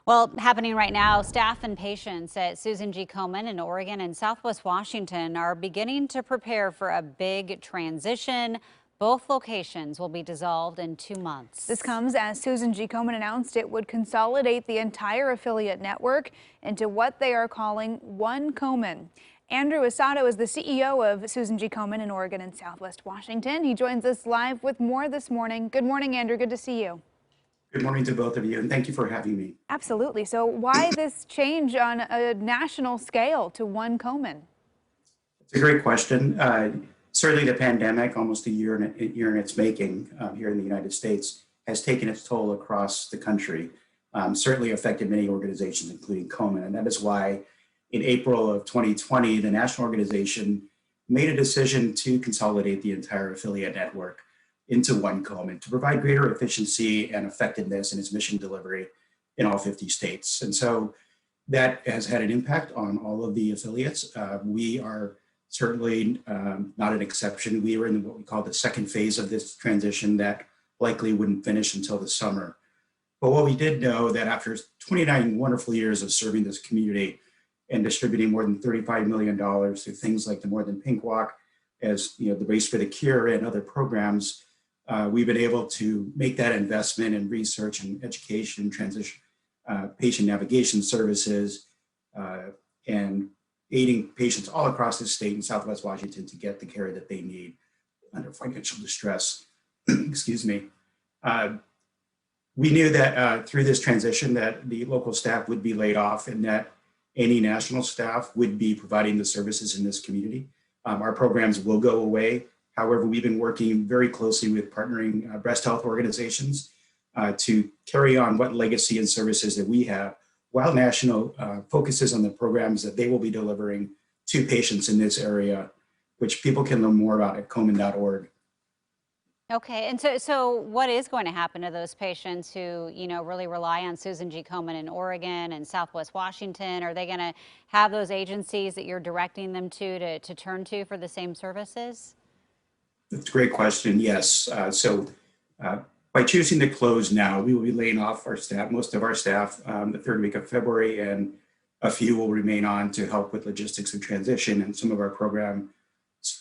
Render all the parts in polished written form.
Well, happening right now, staff and patients at Susan G Komen in Oregon and Southwest Washington are beginning to prepare for a big transition. Both locations will be dissolved in 2 months. This comes as Susan G Komen announced it would consolidate the entire affiliate network into what they are calling One Komen. Andrew Asato is the CEO of Susan G Komen in Oregon and Southwest Washington. He joins us live with more this morning. Good morning, Andrew. Good to see you. Good morning to both of you, and thank you for having me. Absolutely. So why this change on a national scale to One Komen? It's a great question. Certainly the pandemic, almost a year in its making here in the United States, has taken its toll across the country, certainly affected many organizations, including Komen. And that is why in April of 2020, the national organization made a decision to consolidate the entire affiliate network into One Komen to provide greater efficiency and effectiveness in its mission delivery in all 50 states. And so that has had an impact on all of the affiliates. We are certainly not an exception. We were in what we call the second phase of this transition that likely wouldn't finish until the summer. But what we did know that after 29 wonderful years of serving this community and distributing more than $35 million through things like the More Than Pink Walk, as the Race for the Cure and other programs, we've been able to make that investment in research and education, transition, patient navigation services, and aiding patients all across the state in Southwest Washington to get the care that they need under financial distress. Excuse me. We knew that through this transition that the local staff would be laid off and that any national staff would be providing the services in this community. Our programs will go away. However, we've been working very closely with partnering breast health organizations to carry on what legacy and services that we have, while national focuses on the programs that they will be delivering to patients in this area, which people can learn more about at komen.org. Okay, and so what is going to happen to those patients who, really rely on Susan G Komen in Oregon and Southwest Washington? Are they going to have those agencies that you're directing them to turn to for the same services? That's a great question. Yes. By choosing to close now, we will be laying off our staff, most of our staff, the third week of February, and a few will remain on to help with logistics of transition and some of our program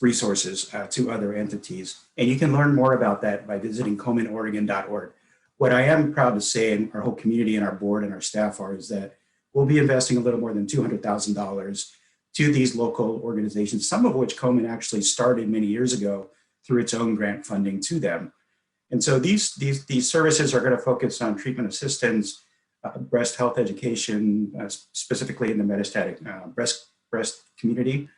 resources to other entities. And you can learn more about that by visiting komenoregon.org. What I am proud to say, and our whole community and our board and our staff are, is that we'll be investing a little more than $200,000 to these local organizations, some of which Komen actually started many years ago through its own grant funding to them. And so these services are going to focus on treatment assistance, breast health education, specifically in the metastatic breast community.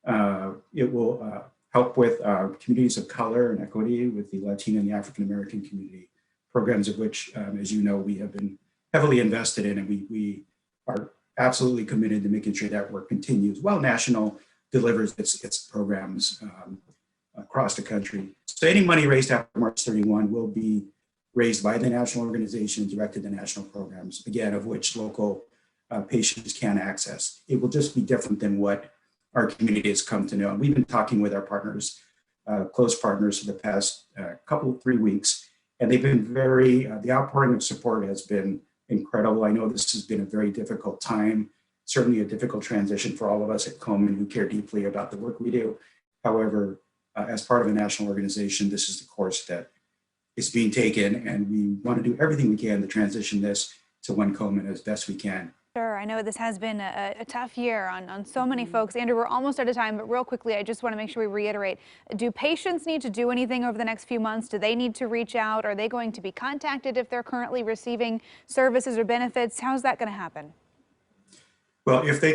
It will help with communities of color and equity with the Latino and the African American community, programs of which, as you know, we have been heavily invested in, and we are absolutely committed to making sure that work continues while national delivers its programs across the country. So any money raised after March 31 will be raised by the national organization and directed to national programs, again, of which local patients can access. It will just be different than what our community has come to know. And we've been talking with our partners, close partners, for the past 3 weeks, and they've been the outpouring of support has been incredible. I know this has been a very difficult time, certainly a difficult transition for all of us at Komen who care deeply about the work we do. However, as part of a national organization, this is the course that is being taken, and we want to do everything we can to transition this to One Komen as best we can. Sure, I know this has been a tough year on so many folks. Andrew, we're almost out of time, but real quickly, I just want to make sure we reiterate. Do patients need to do anything over the next few months? Do they need to reach out? Are they going to be contacted if they're currently receiving services or benefits? How's that going to happen? Well, if they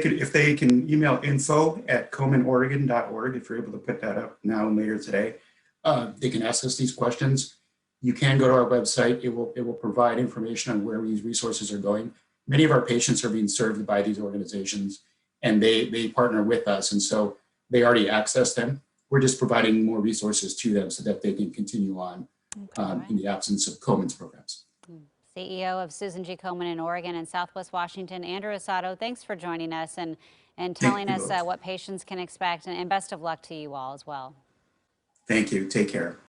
can email info@komenoregon.org, if you're able to put that up now and later today, they can ask us these questions. You can go to our website. It will provide information on where these resources are going. Many of our patients are being served by these organizations, and they partner with us, and so they already access them. We're just providing more resources to them so that they can continue on in the absence of Komen's programs. CEO of Susan G Komen in Oregon and Southwest Washington, Andrew Asato, thanks for joining us and telling us what patients can expect, and best of luck to you all as well. Thank you. Take care.